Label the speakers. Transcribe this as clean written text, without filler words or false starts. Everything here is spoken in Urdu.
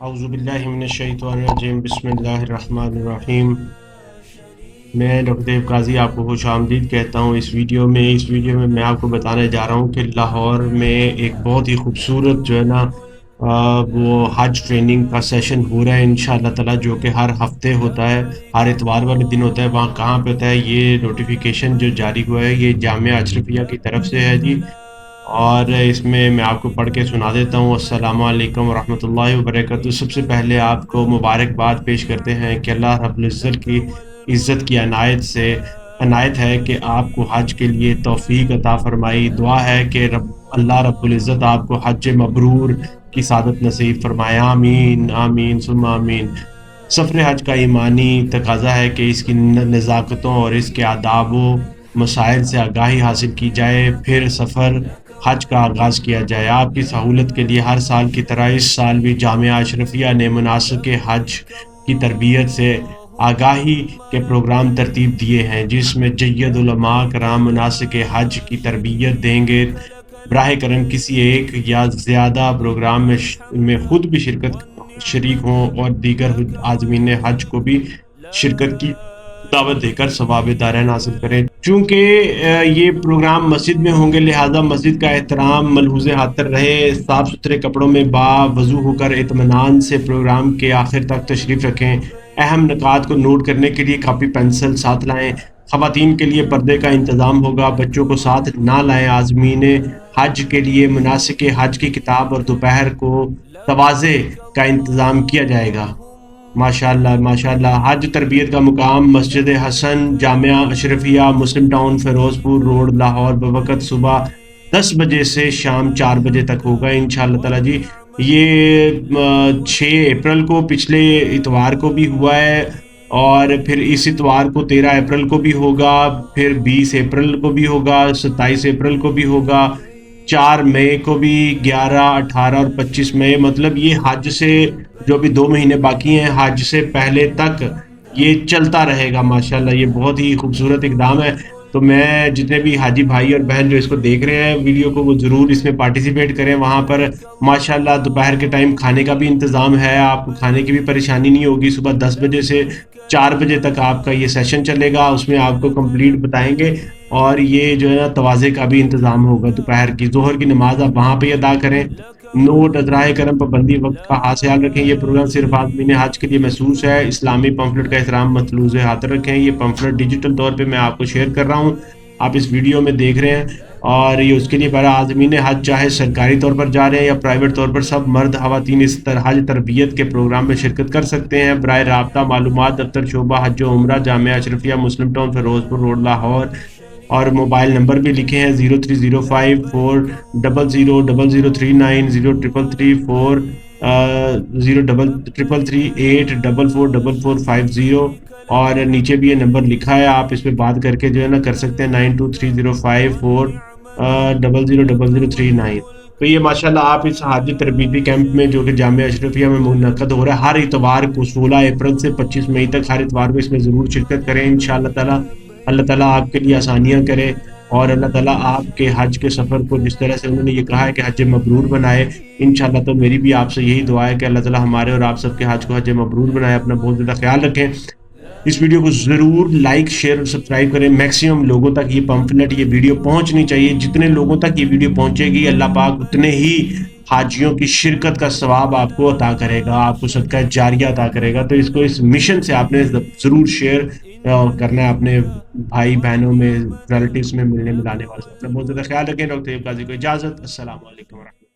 Speaker 1: اعوذ باللہ من الشیطان الرجیم، بسم اللہ الرحمن الرحیم۔ میں ڈاکٹر دیو قاضی آپ کو خوش آمدید کہتا ہوں اس ویڈیو میں میں آپ کو بتانے جا رہا ہوں کہ لاہور میں ایک بہت ہی خوبصورت جو ہے نا وہ حج ٹریننگ کا سیشن ہو رہا ہے انشاءاللہ تعالی، جو کہ ہر ہفتے ہوتا ہے، ہر اتوار والے دن ہوتا ہے۔ وہاں کہاں پہ ہوتا ہے؟ یہ نوٹیفیکیشن جو جاری ہوا ہے یہ جامعہ اشرفیہ کی طرف سے ہے جی، اور اس میں آپ کو پڑھ کے سنا دیتا ہوں۔ السلام علیکم ورحمۃ اللہ وبرکاتہ۔ سب سے پہلے آپ کو مبارکباد پیش کرتے ہیں کہ اللہ رب العزت کی عنایت ہے کہ آپ کو حج کے لیے توفیق عطا فرمائی۔ دعا ہے کہ اللہ رب العزت آپ کو حج مبرور کی سعادت نصیب فرمائے، آمین آمین ثم آمین۔ سفر حج کا ایمانی تقاضا ہے کہ اس کی نزاکتوں اور اس کے آداب و مسائل سے آگاہی حاصل کی جائے، پھر سفر حج کا آغاز کیا جائے۔ آپ کی سہولت کے لیے ہر سال کی طرح اس سال بھی جامعہ اشرفیہ نے مناسک حج کی تربیت سے آگاہی کے پروگرام ترتیب دیے ہیں، جس میں جید علماء کرام مناسک حج کی تربیت دیں گے۔ براہ کرم کسی ایک یا زیادہ پروگرام میں خود بھی شریک ہوں اور دیگر عازمین حج کو بھی شرکت کی دعوت دے کر ثواب دارین حاصل کریں۔ چونکہ یہ پروگرام مسجد میں ہوں گے، لہٰذا مسجد کا احترام ملحوظ خاطر رہے، صاف ستھرے کپڑوں میں باوضو ہو کر اطمینان سے پروگرام کے آخر تک تشریف رکھیں۔ اہم نکات کو نوٹ کرنے کے لیے کاپی پنسل ساتھ لائیں۔ خواتین کے لیے پردے کا انتظام ہوگا، بچوں کو ساتھ نہ لائیں۔ عازمین حج کے لیے مناسک حج کی کتاب اور دوپہر کو تواضع کا انتظام کیا جائے گا۔ ماشاءاللہ ماشاءاللہ۔ حج تربیت کا مقام مسجد حسن جامعہ اشرفیہ، مسلم ٹاؤن، فیروز پور روڈ، لاہور، بوقت صبح 10 بجے سے شام 4 بجے تک ہوگا انشاءاللہ تعالی جی۔ یہ 6 اپریل کو پچھلے اتوار کو بھی ہوا ہے، اور پھر اس اتوار کو 13 اپریل کو بھی ہوگا، پھر 20 اپریل کو بھی ہوگا، 27 اپریل کو بھی ہوگا، 4 مئی کو بھی، 11، 18 اور 25 مئی۔ مطلب یہ حج سے جو بھی 2 مہینے باقی ہیں، حج سے پہلے تک یہ چلتا رہے گا۔ ماشاءاللہ یہ بہت ہی خوبصورت اقدام ہے۔ تو میں جتنے بھی حاجی بھائی اور بہن جو اس کو دیکھ رہے ہیں ویڈیو کو، وہ ضرور اس میں پارٹیسپیٹ کریں۔ وہاں پر ماشاءاللہ دوپہر کے ٹائم کھانے کا بھی انتظام ہے، آپ کو کھانے کی بھی پریشانی نہیں ہوگی۔ صبح 10 بجے سے 4 بجے تک آپ کا یہ سیشن چلے گا، اس میں آپ کو کمپلیٹ بتائیں گے، اور یہ جو ہے نا تواضع کا بھی انتظام ہوگا۔ دوپہر کی ظہر کی نماز آپ وہاں پہ ادا کریں۔ نوٹ: ازرائے کرم پابندی وقت کا خاص خیال رکھیں۔ یہ پروگرام صرف عازمین حج کے لیے محسوس ہے۔ اسلامی پمفلٹ کا احترام ملحوظ خاطر رکھیں۔ یہ پمفلٹ ڈیجیٹل طور پہ میں آپ کو شیئر کر رہا ہوں، آپ اس ویڈیو میں دیکھ رہے ہیں، اور یہ اس کے لیے برا عازمین حج چاہے سرکاری طور پر جا رہے ہیں یا پرائیویٹ طور پر، سب مرد خواتین اس حج تربیت کے پروگرام میں شرکت کر سکتے ہیں۔ برائے رابطہ معلومات دفتر شعبہ حج و عمرہ جامعہ اشرفیہ، مسلم ٹاؤن، فیروز پور روڈ، لاہور، اور موبائل نمبر بھی لکھے ہیں 0305400039 0334 03338444450، اور نیچے بھی یہ نمبر لکھا ہے، آپ اس پہ بات کر کے جو ہے نا کر سکتے ہیں 923054000039۔ تو یہ ماشاءاللہ آپ اس حاجی تربیتی کیمپ میں جو کہ جامعہ اشرفیہ میں منعقد ہو رہا ہے ہر اتوار کو 16 اپریل سے 25 مئی تک، ہر اتوار کو اس میں ضرور شرکت کریں انشاءاللہ تعالی۔ اللہ تعالیٰ آپ کے لیے آسانیاں کرے، اور اللہ تعالیٰ آپ کے حج کے سفر کو جس طرح سے انہوں نے یہ کہا ہے کہ حج مبرور بنائے انشاءاللہ۔ تو میری بھی آپ سے یہی دعا ہے کہ اللہ تعالیٰ ہمارے اور آپ سب کے حج کو حج مبرور بنائے۔ اپنا بہت زیادہ خیال رکھیں۔ اس ویڈیو کو ضرور لائک، شیئر اور سبسکرائب کریں۔ میکسیمم لوگوں تک یہ پمفلٹ، یہ ویڈیو پہنچنی چاہیے۔ جتنے لوگوں تک یہ ویڈیو پہنچے گی، اللہ پاک اتنے ہی حاجیوں کی شرکت کا ثواب آپ کو عطا کرے گا، آپ کو صدقہ جاریہ عطا کرے گا۔ تو اس کو، اس مشن سے آپ نے ضرور شیئر کرنا ہے اپنے بھائی بہنوں میں، ریلیٹیوز میں، ملنے ملانے والے سے۔ اپنا بہت زیادہ خیال رکھیں۔ ڈاکٹر قاضی کو اجازت۔ السلام علیکم ورحمۃ اللہ۔